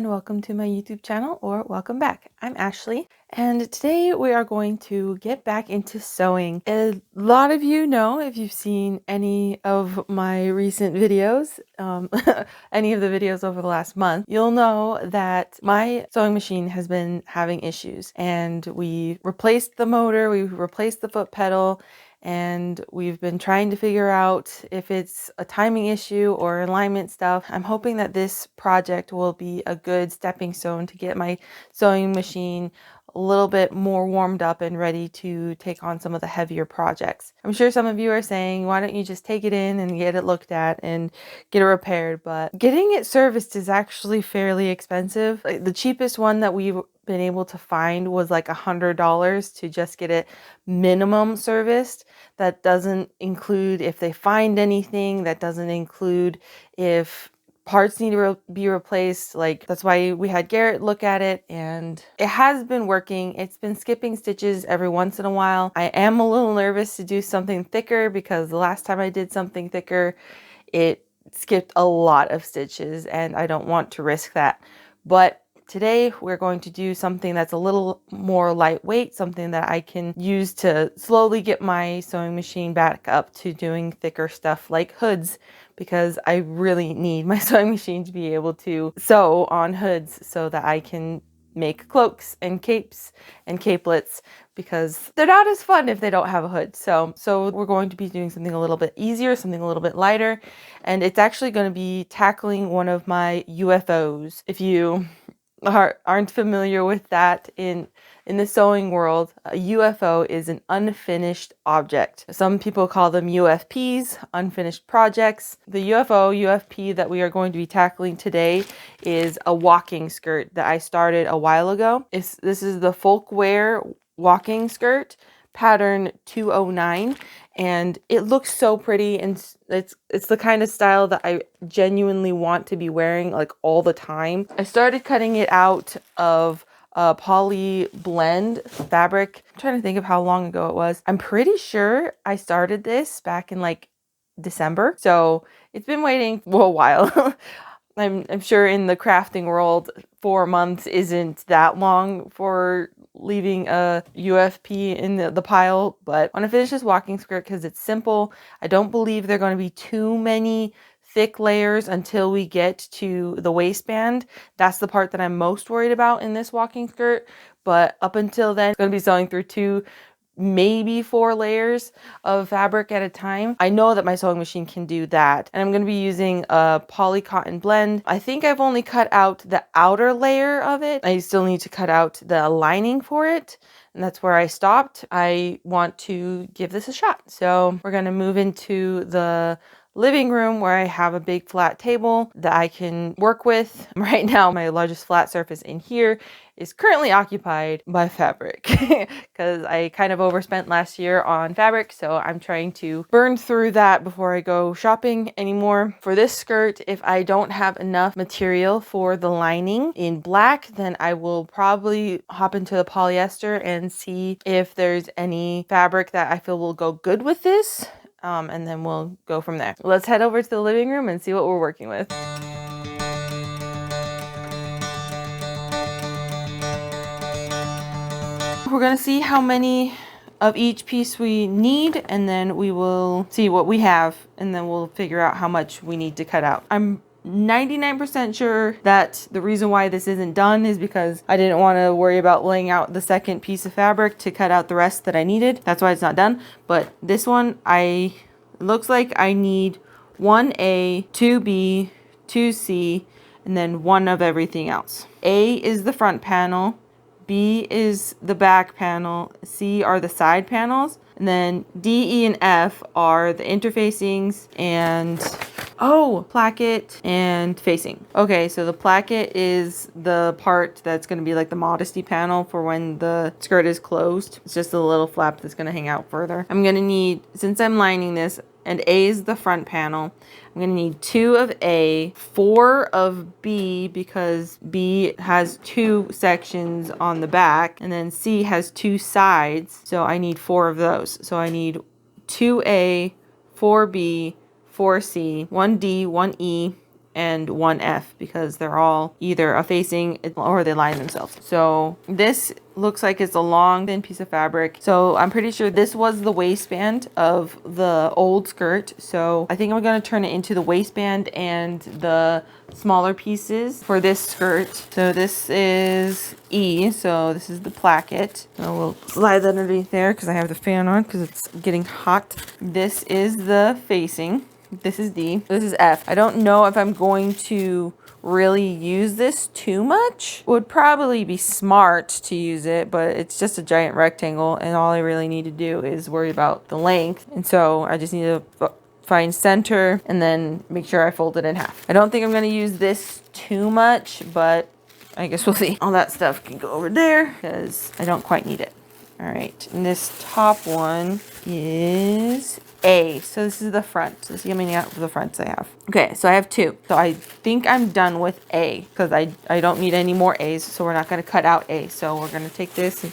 and welcome to my YouTube channel, or welcome back. I'm Ashley, and today we are going to get back into sewing. A lot of you know, if you've seen any of my recent videos, any of the videos over the last month, you'll know that my sewing machine has been having issues, and we replaced the motor, we replaced the foot pedal, and we've been trying to figure out if it's a timing issue or alignment stuff. I'm hoping that this project will be a good stepping stone to get my sewing machine a little bit more warmed up and ready to take on some of the heavier projects. I'm sure some of you are saying, why don't you just take it in and get it looked at and get it repaired? But getting it serviced is actually fairly expensive. Like, the cheapest one that we've been able to find was like $100 to just get it minimum serviced. That doesn't include if they find anything, that doesn't include if parts need to be replaced. Like, that's why we had Garrett look at it, and it has been working. It's been skipping stitches every once in a while. I am a little nervous to do something thicker because the last time I did something thicker, it skipped a lot of stitches, and I don't want to risk that. But today we're going to do something that's a little more lightweight, something that I can use to slowly get my sewing machine back up to doing thicker stuff like hoods, because I really need my sewing machine to be able to sew on hoods so that I can make cloaks and capes and capelets, because they're not as fun if they don't have a hood. So we're going to be doing something a little bit easier, something a little bit lighter, and it's actually going to be tackling one of my UFOs. If you aren't familiar with that, in the sewing world, a UFO is an unfinished object. Some people call them UFPs, unfinished projects. The UFP that we are going to be tackling today is a walking skirt that I started a while ago. This is the Folkwear Walking Skirt, pattern 209, and it looks so pretty, and it's the kind of style that I genuinely want to be wearing like all the time. I started cutting it out of a poly blend fabric. I'm trying to think of how long ago it was. I'm pretty sure I started this back in like December, so it's been waiting for a while. I'm sure in the crafting world, 4 months isn't that long for leaving a UFP in the pile, but I want to finish this walking skirt because it's simple. I don't believe there are going to be too many thick layers until we get to the waistband. That's the part that I'm most worried about in this walking skirt, but up until then, it's going to be sewing through 2, maybe 4 layers of fabric at a time. I know that my sewing machine can do that, and I'm going to be using a poly cotton blend. I think I've only cut out the outer layer of it. I still need to cut out the lining for it, and that's where I stopped. I want to give this a shot. So we're going to move into the living room where I have a big flat table that I can work with. Right now, my largest flat surface in here is currently occupied by fabric because I kind of overspent last year on fabric, so I'm trying to burn through that before I go shopping anymore. For this skirt, if I don't have enough material for the lining in black, then I will probably hop into the polyester and see if there's any fabric that I feel will go good with this. And then we'll go from there. Let's head over to the living room and see what we're working with. We're gonna see how many of each piece we need, and then we will see what we have, and then we'll figure out how much we need to cut out. I'm 99% sure that the reason why this isn't done is because I didn't want to worry about laying out the second piece of fabric to cut out the rest that I needed. That's why it's not done. But this one, it looks like I need 1A, 2B, 2C, and then 1 of everything else. A is the front panel, B is the back panel, C are the side panels, and then D, E, and F are the interfacings and placket and facing. Okay, so the placket is the part that's going to be like the modesty panel for when the skirt is closed. It's just a little flap that's going to hang out further. I'm going to need, since I'm lining this, and A is the front panel, I'm going to need 2 of A, 4 of B, because B has 2 sections on the back, and then C has 2 sides, so I need 4 of those. So I need 2A, 4B, 4C, 1D, 1E, and one F because they're all either a facing or they line themselves. So this looks like it's a long thin piece of fabric. So I'm pretty sure this was the waistband of the old skirt. So I think I'm going to turn it into the waistband and the smaller pieces for this skirt. So this is E. So this is the placket. So we'll slide that underneath there because I have the fan on because it's getting hot. This is the facing. This is D. This is F. I don't know if I'm going to really use this too much. Would probably be smart to use it, but it's just a giant rectangle and all I really need to do is worry about the length. And so I just need to find center and then make sure I fold it in half. I don't think I'm going to use this too much, but I guess we'll see. All that stuff can go over there because I don't quite need it. All right, and this top one is A. So this is the front. So this is coming out of the fronts I have. Okay, so I have two. So I think I'm done with A because I don't need any more A's. So we're not going to cut out A. So we're going to take this and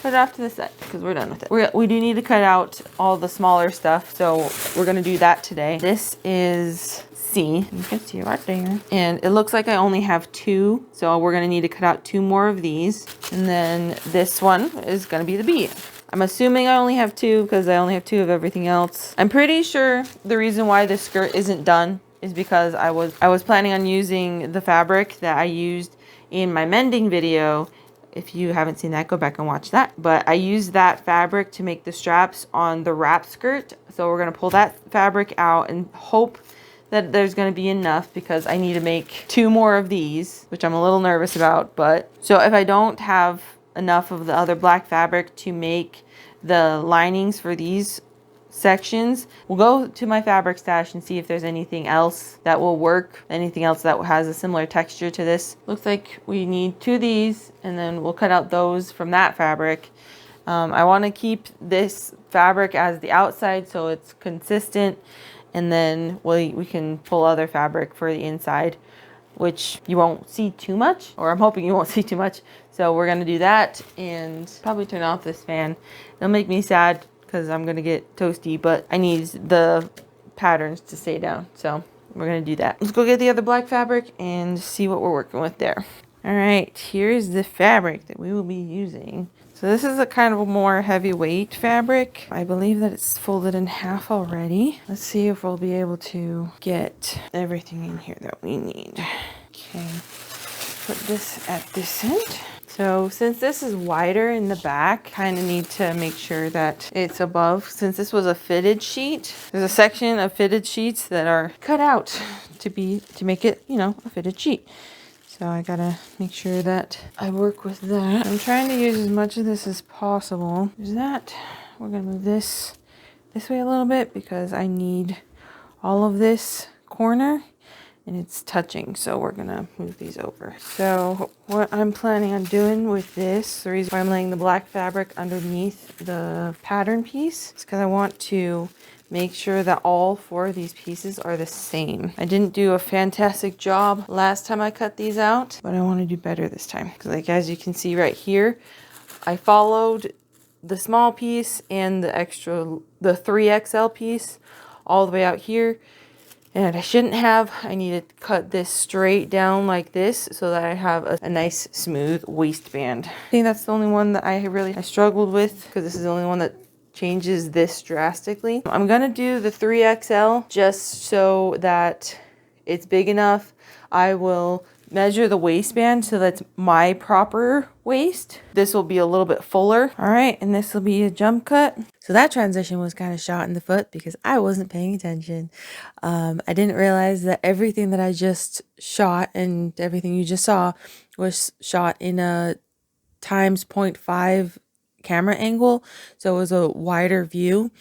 put it off to the side because we're done with it. We do need to cut out all the smaller stuff. So we're going to do that today. This is C. You can see it right there. And it looks like I only have two. So we're going to need to cut out two more of these. And then this one is going to be the B. I'm assuming I only have two because I only have two of everything else. I'm pretty sure the reason why this skirt isn't done is because I was planning on using the fabric that I used in my mending video. If you haven't seen that, go back and watch that. But I used that fabric to make the straps on the wrap skirt. So we're going to pull that fabric out and hope that there's going to be enough because I need to make two more of these, which I'm a little nervous about. But so if I don't have enough of the other black fabric to make the linings for these sections, we'll go to my fabric stash and see if there's anything else that will work, anything else that has a similar texture to this. Looks like we need two of these and then we'll cut out those from that fabric. I want to keep this fabric as the outside so it's consistent, and then we can pull other fabric for the inside, which you won't see too much, or I'm hoping you won't see too much. So we're going to do that and probably turn off this fan. It'll make me sad because I'm going to get toasty, but I need the patterns to stay down. So we're going to do that. Let's go get the other black fabric and see what we're working with there. All right, here's the fabric that we will be using. So this is a kind of a more heavyweight fabric. I believe that it's folded in half already. Let's see if we'll be able to get everything in here that we need. Okay, put this at this end. So since this is wider in the back, kind of need to make sure that it's above. Since this was a fitted sheet, there's a section of fitted sheets that are cut out to make it, you know, a fitted sheet. So I gotta make sure that I work with that. I'm trying to use as much of this as possible. There's that. We're gonna move this way a little bit because I need all of this corner and it's touching. So we're gonna move these over. So what I'm planning on doing with this, the reason why I'm laying the black fabric underneath the pattern piece is because I want to make sure that all four of these pieces are the same. I didn't do a fantastic job last time I cut these out, but I want to do better this time. Because like as you can see right here, I followed the small piece and the 3XL piece all the way out here. And I shouldn't have. I need to cut this straight down like this so that I have a nice smooth waistband. I think that's the only one that I struggled with because this is the only one that changes this drastically. I'm gonna do the 3XL just so that it's big enough. I will measure the waistband so that's my proper waist. This will be a little bit fuller. All right, and this will be a jump cut. So that transition was kind of shot in the foot because I wasn't paying attention. I didn't realize that everything that I just shot and everything you just saw was shot in a times 0.5 camera angle, so it was a wider view,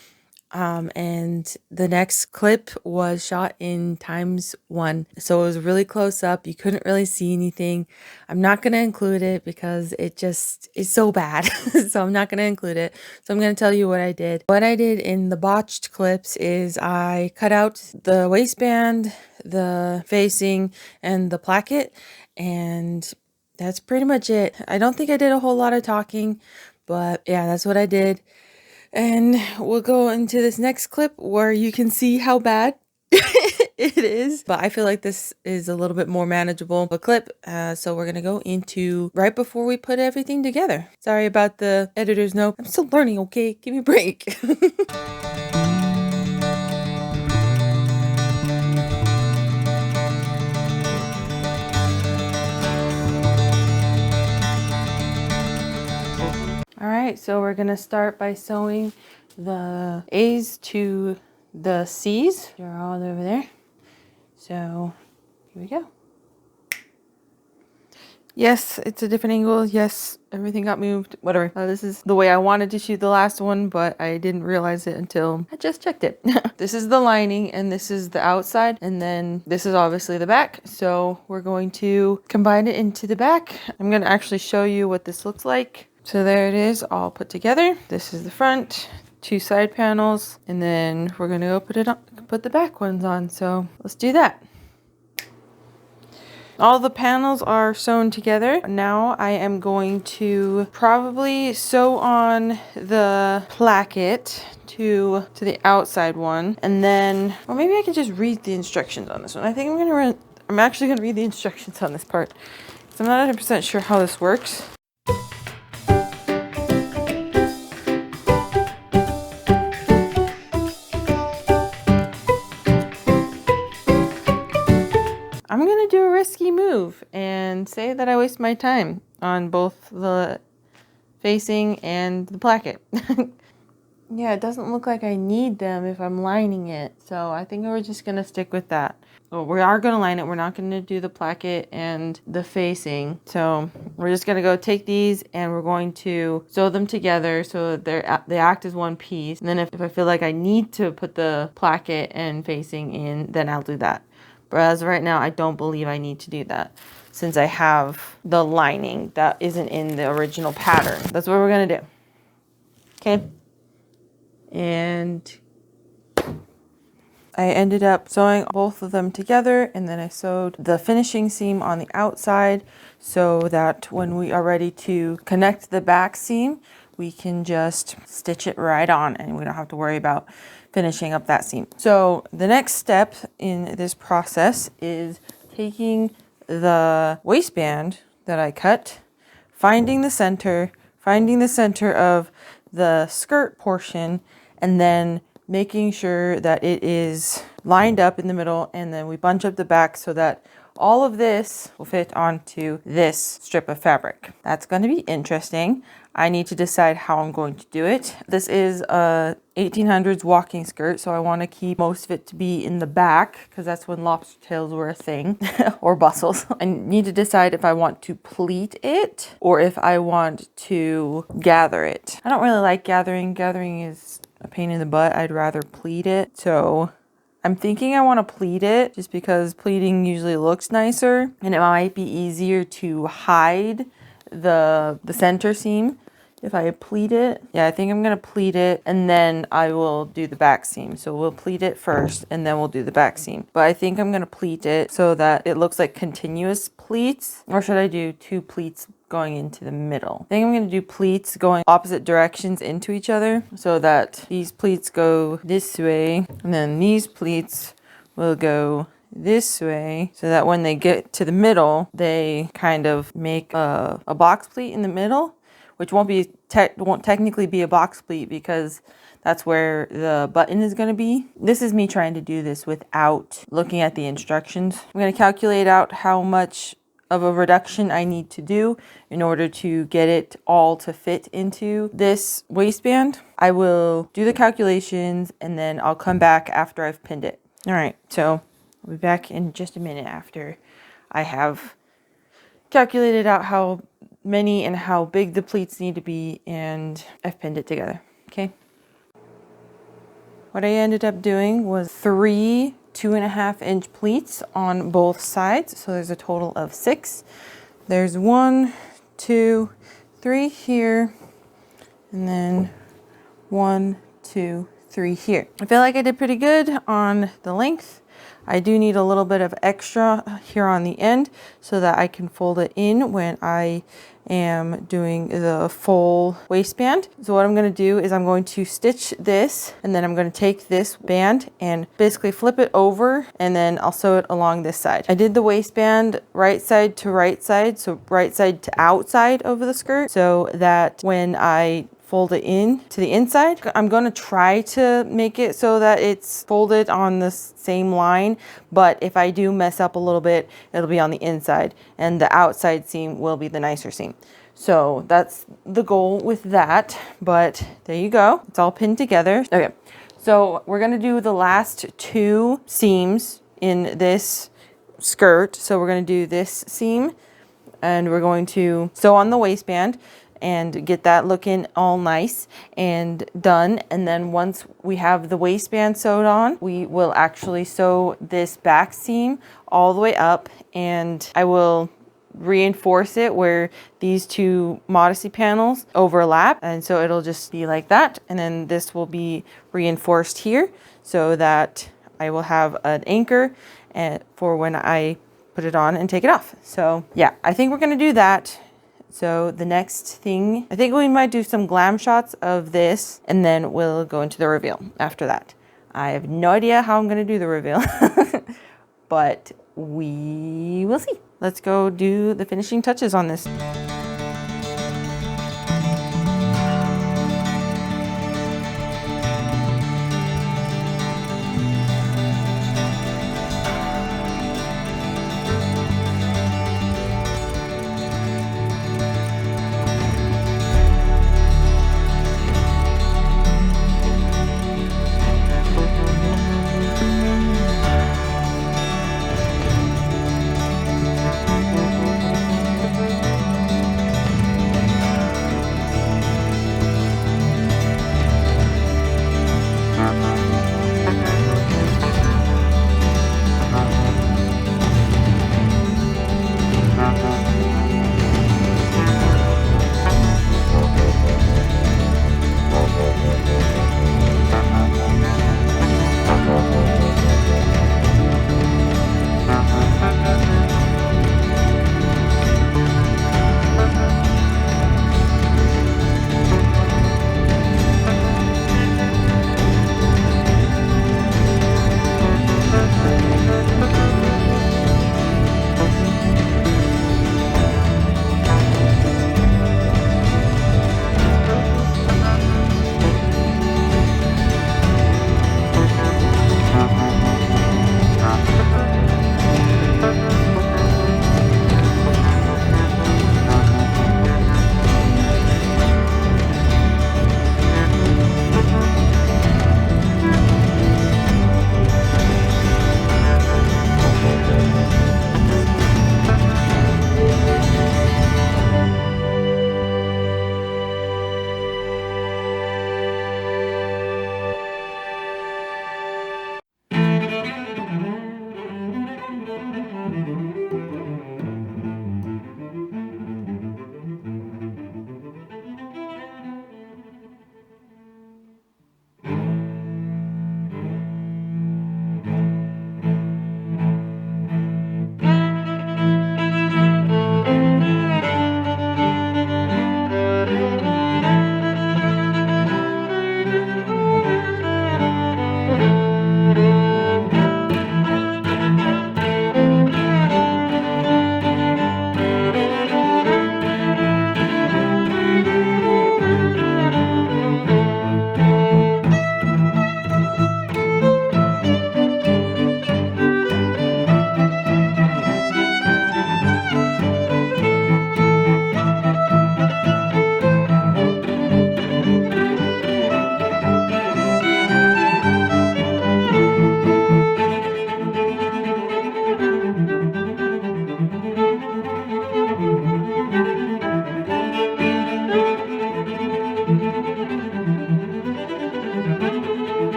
and the next clip was shot in ×1, so it was really close up. You couldn't really see anything. I'm not going to include it because it just is so bad. So I'm not going to include it. So I'm going to tell you what I did. What I did in the botched clips is I cut out the waistband, the facing, and the placket, and that's pretty much it. I don't think I did a whole lot of talking, but yeah, that's what I did. And we'll go into this next clip where you can see how bad it is, but I feel like this is a little bit more manageable of a clip. So we're gonna go into right before we put everything together. Sorry about the editor's note. I'm still learning, okay? Give me a break. All right, so we're gonna start by sewing the A's to the C's. They're all over there. So here we go. Yes, it's a different angle. Yes, everything got moved. Whatever. This is the way I wanted to shoot the last one, but I didn't realize it until I just checked it. This is the lining and this is the outside. And then this is obviously the back. So we're going to combine it into the back. I'm going to actually show you what this looks like. So there it is all put together. This is the front, 2 side panels, and then we're going to go put the back ones on. So let's do that. All the panels are sewn together. Now I am going to probably sew on the placket to the outside one, and then, or maybe I can just read the instructions on this one. I think I'm actually gonna read the instructions on this part, because I'm not 100% sure how this works. I'm gonna do a risky move and say that I waste my time on both the facing and the placket. Yeah, it doesn't look like I need them if I'm lining it, so I think we're just gonna stick with that. Well, we are gonna line it. We're not gonna do the placket and the facing. So we're just gonna go take these and we're going to sew them together so that they act as one piece. And then if I feel like I need to put the placket and facing in, then I'll do that. But as of right now, I don't believe I need to do that since I have the lining that isn't in the original pattern. That's what we're gonna do. Okay. And I ended up sewing both of them together, and then I sewed the finishing seam on the outside so that when we are ready to connect the back seam, we can just stitch it right on and we don't have to worry about finishing up that seam. So the next step in this process is taking the waistband that I cut, finding the center of the skirt portion, and then making sure that it is lined up in the middle, and then we bunch up the back so that all of this will fit onto this strip of fabric. That's going to be interesting. I need to decide how I'm going to do it. This is a 1800s walking skirt, so I want to keep most of it to be in the back because that's when lobster tails were a thing, or bustles. I need to decide if I want to pleat it or if I want to gather it. I don't really like gathering. Gathering is a pain in the butt. I'd rather pleat it. So I'm thinking I want to pleat it just because pleating usually looks nicer and it might be easier to hide the center seam if I pleat it. Yeah, I think I'm going to pleat it and then I will do the back seam. So we'll pleat it first and then we'll do the back seam. But I think I'm going to pleat it so that it looks like continuous pleats. Or should I do 2 pleats going into the middle? I think I'm going to do pleats going opposite directions into each other so that these pleats go this way and then these pleats will go this way so that when they get to the middle, they kind of make a box pleat in the middle, which won't technically be a box pleat because that's where the button is going to be. This is me trying to do this without looking at the instructions. I'm going to calculate out how much of a reduction I need to do in order to get it all to fit into this waistband. I will do the calculations and then I'll come back after I've pinned it. All right, so I'll be back in just a minute after I have calculated out how many and how big the pleats need to be and I've pinned it together, okay? What I ended up doing was 3 2.5-inch pleats on both sides. So there's a total of 6. There's 1, 2, 3 here, and then 1, 2, 3 here. I feel like I did pretty good on the length. I do need a little bit of extra here on the end so that I can fold it in when I am doing the full waistband. So what I'm going to do is I'm going to stitch this, and then I'm going to take this band and basically flip it over, and then I'll sew it along this side. I did the waistband right side to right side, so right side to outside of the skirt, so that when I fold it in to the inside, I'm going to try to make it so that it's folded on the same line, but if I do mess up a little bit, it'll be on the inside, and the outside seam will be the nicer seam. So that's the goal with that, but there you go. It's all pinned together. Okay, so we're going to do the last 2 seams in this skirt. So we're going to do this seam, and we're going to sew on the waistband and get that looking all nice and done. And then once we have the waistband sewed on, we will actually sew this back seam all the way up, and I will reinforce it where these 2 modesty panels overlap, and so it'll just be like that. And then this will be reinforced here so that I will have an anchor for when I put it on and take it off. So yeah, I think we're going to do that. So the next thing, I think we might do some glam shots of this, and then we'll go into the reveal after that. I have no idea how I'm going to do the reveal, but we will see. Let's go do the finishing touches on this.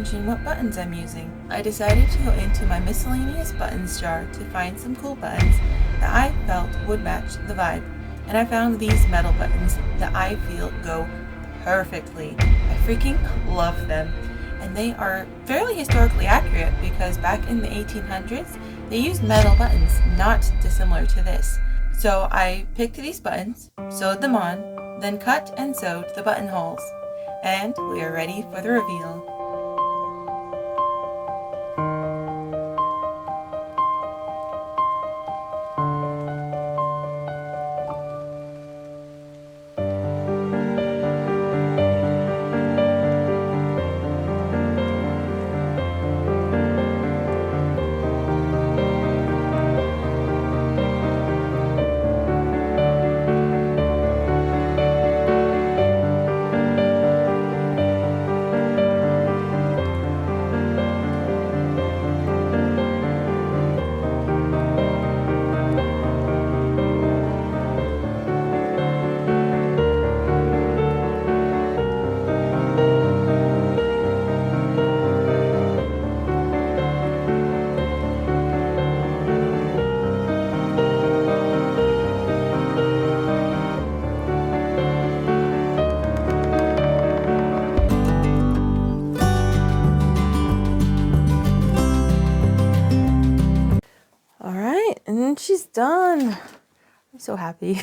mention what buttons I'm using. I decided to go into my miscellaneous buttons jar to find some cool buttons that I felt would match the vibe. And I found these metal buttons that I feel go perfectly. I freaking love them. And they are fairly historically accurate because back in the 1800s, they used metal buttons, not dissimilar to this. So I picked these buttons, sewed them on, then cut and sewed the buttonholes. And we are ready for the reveal. And she's done. I'm so happy.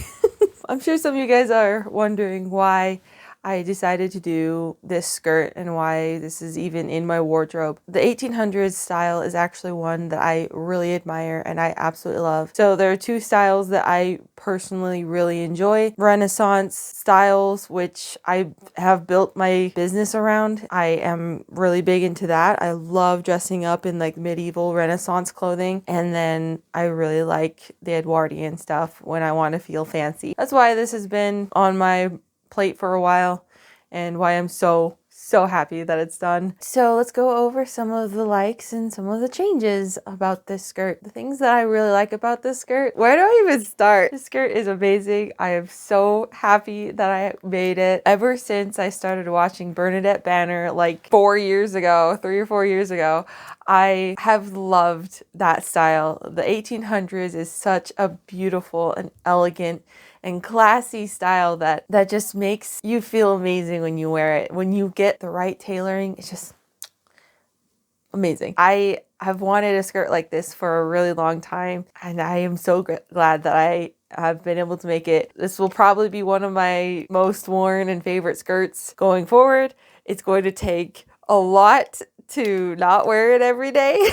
I'm sure some of you guys are wondering why I decided to do this skirt and why this is even in my wardrobe. The 1800s style is actually one that I really admire and I absolutely love. So there are two styles that I personally really enjoy. Renaissance styles, which I have built my business around. I am really big into that. I love dressing up in like medieval Renaissance clothing. And then I really like the Edwardian stuff when I want to feel fancy. That's why this has been on my plate for a while and why I'm so happy that it's done. So let's go over some of the likes and some of the changes about this skirt. The things that I really like about this skirt. Where do I even start? This skirt is amazing. I am so happy that I made it. Ever since I started watching Bernadette Banner like 3 or 4 years ago, I have loved that style. The 1800s is such a beautiful and elegant and classy style that just makes you feel amazing when you wear it. When you get the right tailoring, it's just amazing. I have wanted a skirt like this for a really long time, and I am so glad that I have been able to make it. This will probably be one of my most worn and favorite skirts going forward. It's going to take a lot to not wear it every day.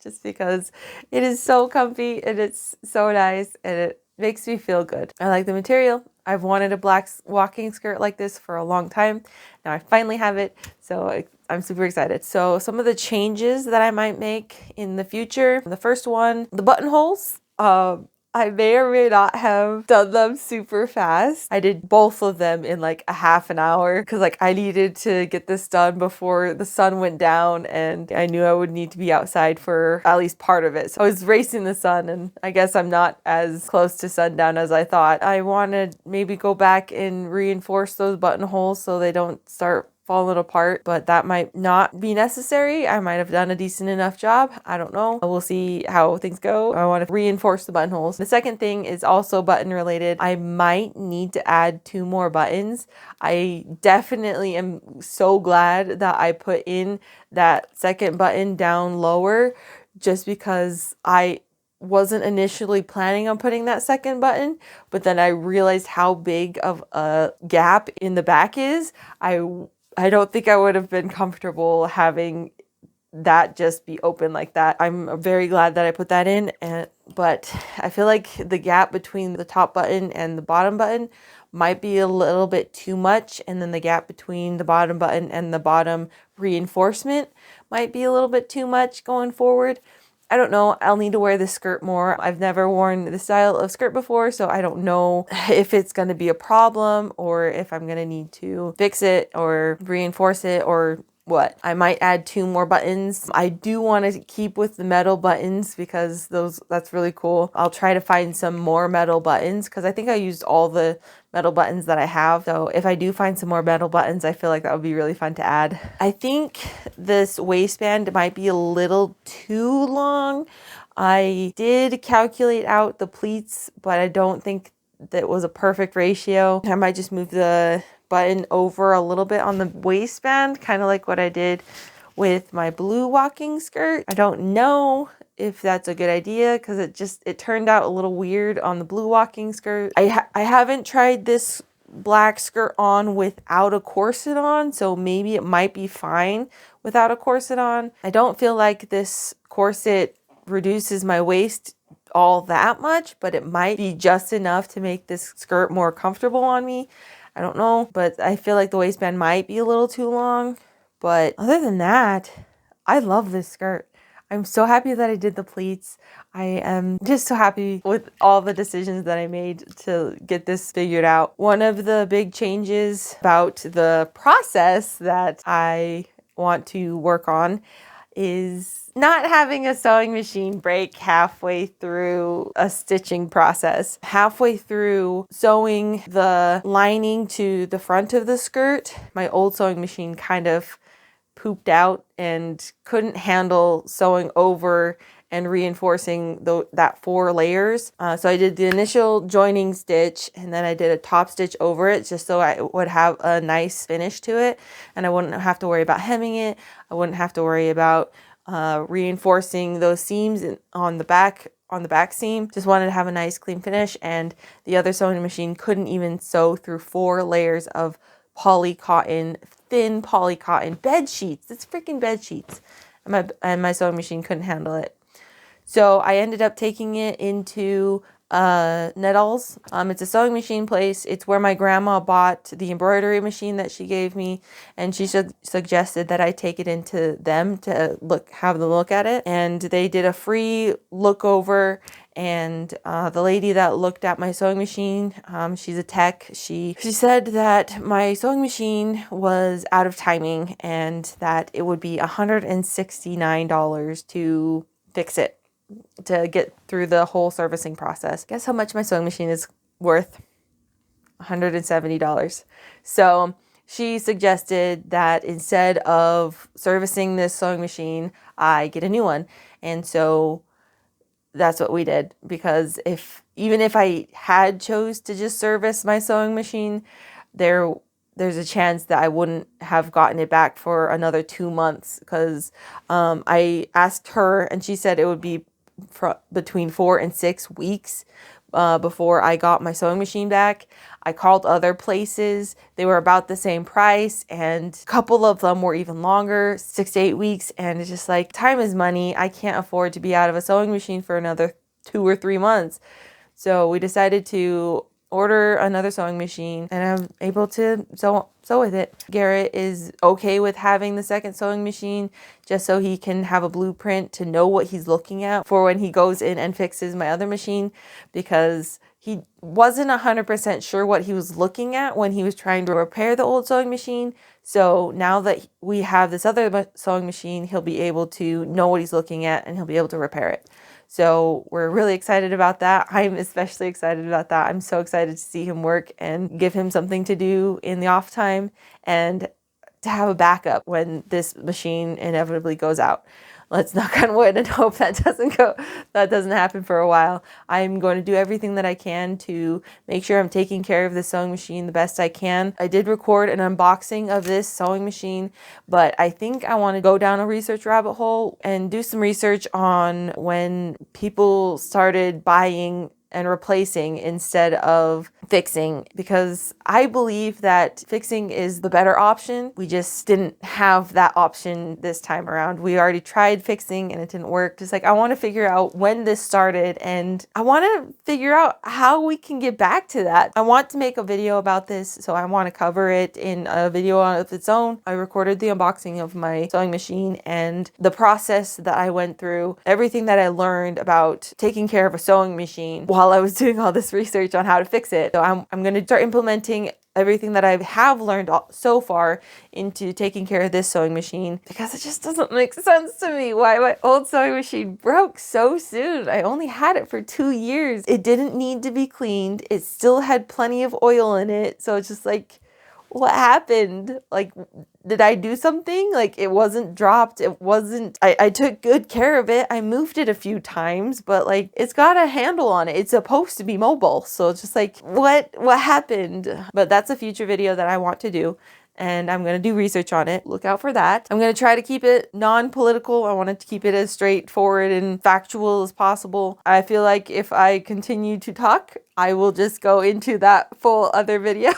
Just because it is so comfy and it's so nice and it makes me feel good. I like the material. I've wanted a black walking skirt like this for a long time. Now I finally have it, so I'm super excited. So some of the changes that I might make in the future. The first one, the buttonholes. I may or may not have done them super fast. I did both of them in like a half an hour because like I needed to get this done before the sun went down and I knew I would need to be outside for at least part of it. So I was racing the sun and I guess I'm not as close to sundown as I thought. I want to maybe go back and reinforce those buttonholes so they don't start falling apart, but that might not be necessary. I might have done a decent enough job. I don't know. We'll see how things go. I want to reinforce the buttonholes. The second thing is also button related. I might need to add 2 more buttons. I definitely am so glad that I put in that second button down lower just because I wasn't initially planning on putting that second button, but then I realized how big of a gap in the back is. I don't think I would have been comfortable having that just be open like that. I'm very glad that I put that in, but I feel like the gap between the top button and the bottom button might be a little bit too much, and then the gap between the bottom button and the bottom reinforcement might be a little bit too much going forward. I don't know. I'll need to wear this skirt more. I've never worn this style of skirt before, so I don't know if it's going to be a problem or if I'm going to need to fix it or reinforce it or what. I might add 2 more buttons. I do want to keep with the metal buttons because that's really cool. I'll try to find some more metal buttons because I think I used all the metal buttons that I have. So if I do find some more metal buttons, I feel like that would be really fun to add. I think this waistband might be a little too long. I did calculate out the pleats, but I don't think that was a perfect ratio. I might just move the button over a little bit on the waistband, kind of like what I did with my blue walking skirt. I don't know if that's a good idea because it turned out a little weird on the blue walking skirt. I haven't tried this black skirt on without a corset on, so maybe it might be fine without a corset on. I don't feel like this corset reduces my waist all that much, but it might be just enough to make this skirt more comfortable on me. I don't know, but I feel like the waistband might be a little too long. But other than that, I love this skirt. I'm so happy that I did the pleats. I am just so happy with all the decisions that I made to get this figured out. One of the big changes about the process that I want to work on is not having a sewing machine break halfway through a stitching process. Halfway through sewing the lining to the front of the skirt, my old sewing machine kind of pooped out and couldn't handle sewing over and reinforcing that 4 layers. So I did the initial joining stitch and then I did a top stitch over it just so I would have a nice finish to it and I wouldn't have to worry about hemming it. I wouldn't have to worry about reinforcing those seams on the back seam. Just wanted to have a nice clean finish, and the other sewing machine couldn't even sew through 4 layers of thin poly cotton bed sheets. It's freaking bed sheets. And my sewing machine couldn't handle it. So I ended up taking it into Nettles. It's a sewing machine place. It's where my grandma bought the embroidery machine that she gave me, and she suggested that I take it into them to have the look at it. And they did a free look over, and the lady that looked at my sewing machine, she's a tech. She said that my sewing machine was out of timing and that it would be $169 to fix it, to get through the whole servicing process. Guess how much my sewing machine is worth? $170. So she suggested that instead of servicing this sewing machine, I get a new one. And so that's what we did, because even if I had chose to just service my sewing machine, there's a chance that I wouldn't have gotten it back for another 2 months, because I asked her and she said it would be between 4 and 6 weeks before I got my sewing machine back. I called other places. They were about the same price, and a couple of them were even longer, 6 to 8 weeks. And it's just like, time is money. I can't afford to be out of a sewing machine for another 2 or 3 months. So we decided to order another sewing machine, and I'm able to sew with it. Garrett is okay with having the second sewing machine just so he can have a blueprint to know what he's looking at for when he goes in and fixes my other machine, because he wasn't 100% sure what he was looking at when he was trying to repair the old sewing machine. So now that we have this other sewing machine, he'll be able to know what he's looking at and he'll be able to repair it. So we're really excited about that. I'm especially excited about that. I'm so excited to see him work and give him something to do in the off time and to have a backup when this machine inevitably goes out. Let's knock on wood and hope that doesn't happen for a while. I'm going to do everything that I can to make sure I'm taking care of the sewing machine the best I can. I did record an unboxing of this sewing machine, but I think I want to go down a research rabbit hole and do some research on when people started buying and replacing instead of fixing, because I believe that fixing is the better option. We just didn't have that option this time around. We already tried fixing and it didn't work. Just like, I want to figure out when this started, and I want to figure out how we can get back to that. I want to make a video about this, so I want to cover it in a video of its own. I recorded the unboxing of my sewing machine and the process that I went through, everything that I learned about taking care of a sewing machine while I was doing all this research on how to fix it. So I'm going to start implementing everything that I have learned so far into taking care of this sewing machine, because it just doesn't make sense to me why my old sewing machine broke so soon. I only had it for 2 years. It didn't need to be cleaned. It still had plenty of oil in it. So it's just like, what happened? Like, did I do something? Like, it wasn't dropped. It wasn't, I took good care of it. I moved it a few times, but like, it's got a handle on it. It's supposed to be mobile. So it's just like, what happened? But that's a future video that I want to do. And I'm going to do research on it. Look out for that. I'm going to try to keep it non-political. I wanted to keep it as straightforward and factual as possible. I feel like if I continue to talk, I will just go into that full other video.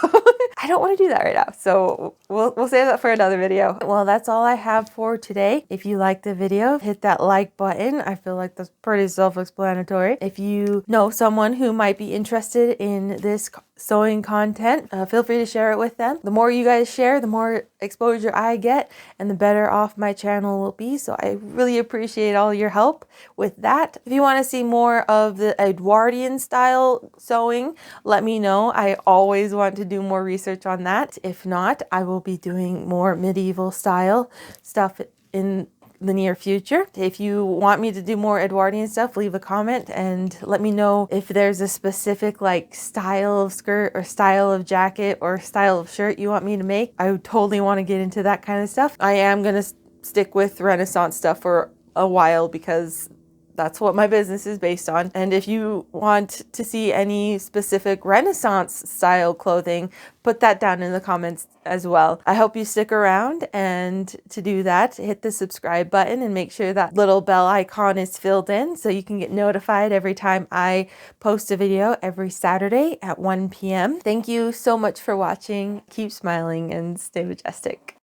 I don't want to do that right now. So we'll save that for another video. Well, that's all I have for today. If you liked the video, hit that like button. I feel like that's pretty self-explanatory. If you know someone who might be interested in this sewing content, feel free to share it with them. The more you guys share, the more exposure I get and the better off my channel will be. So I really appreciate all your help with that. If you want to see more of the Edwardian style sewing, let me know. I always want to do more research on that. If not, I will be doing more medieval style stuff in the near future. If you want me to do more Edwardian stuff, leave a comment and let me know if there's a specific like style of skirt or style of jacket or style of shirt you want me to make. I would totally want to get into that kind of stuff. I am going to stick with Renaissance stuff for a while because that's what my business is based on. And if you want to see any specific Renaissance style clothing, put that down in the comments as well. I hope you stick around, and to do that, hit the subscribe button and make sure that little bell icon is filled in so you can get notified every time I post a video every Saturday at 1 p.m. Thank you so much for watching. Keep smiling and stay majestic.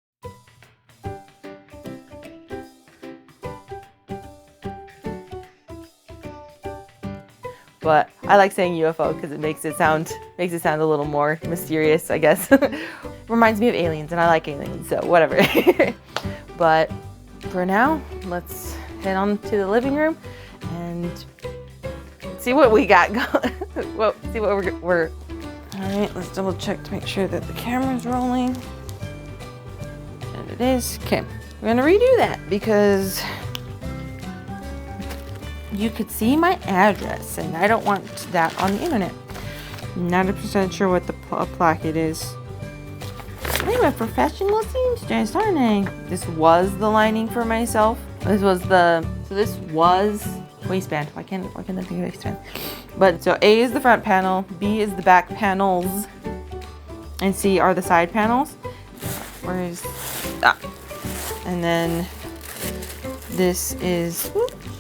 But I like saying UFO because it makes it sound a little more mysterious, I guess. Reminds me of aliens, and I like aliens, so whatever. But for now, let's head on to the living room and see what we got going. Well, see what we're. All right, let's double check to make sure that the camera's rolling. And it is. Okay, we're gonna redo that because you could see my address, and I don't want that on the internet. 90% sure what the placket is. I'm a professional seamstress, aren't I? This was the lining for myself. This was waistband. Why can't I think of waistband? But so A is the front panel, B is the back panels, and C are the side panels. Where is that? And then this is,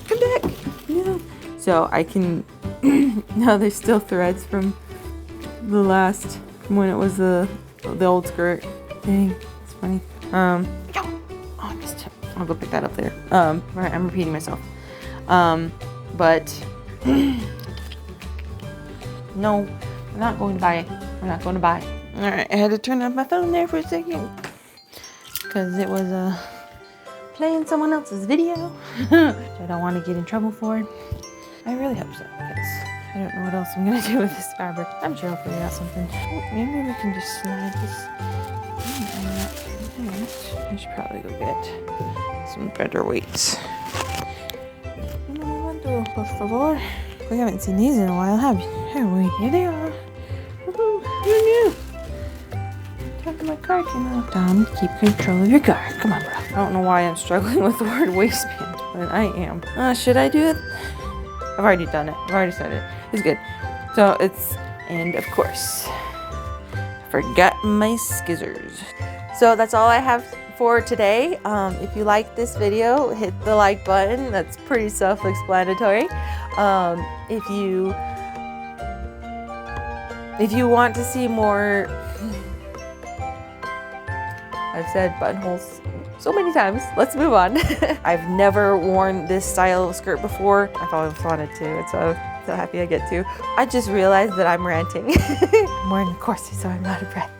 come back. Yeah. So I can, now there's still threads from when it was the old skirt. Dang, it's funny. Oh, I missed it. I'll go pick that up later. Right, I'm repeating myself. But no, we're not going to buy it. We're not going to buy it. All right, I had to turn off my phone there for a second because it was playing someone else's video, which I don't want to get in trouble for. I really hope so, because I don't know what else I'm gonna do with this fabric. I'm sure I'll figure out something. Oh, maybe we can just slide this. I should probably go get some better weights. Por favor. We haven't seen these in a while, have we? Here they are. Woohoo! You're new. Talk to my card, you know. Tom, keep control of your car. Come on, bro. I don't know why I'm struggling with the word waistband, but I am. Should I do it? I've already done it. I've already said it. It's good. So it's, and of course, I forgot my scissors. So that's all I have for today. If you like this video, hit the like button. That's pretty self-explanatory. If you want to see more, I've said buttonholes so many times. Let's move on. I've never worn this style of skirt before. I've always wanted to. It's so happy I get to. I just realized that I'm ranting. I'm wearing a corset, so I'm out of breath.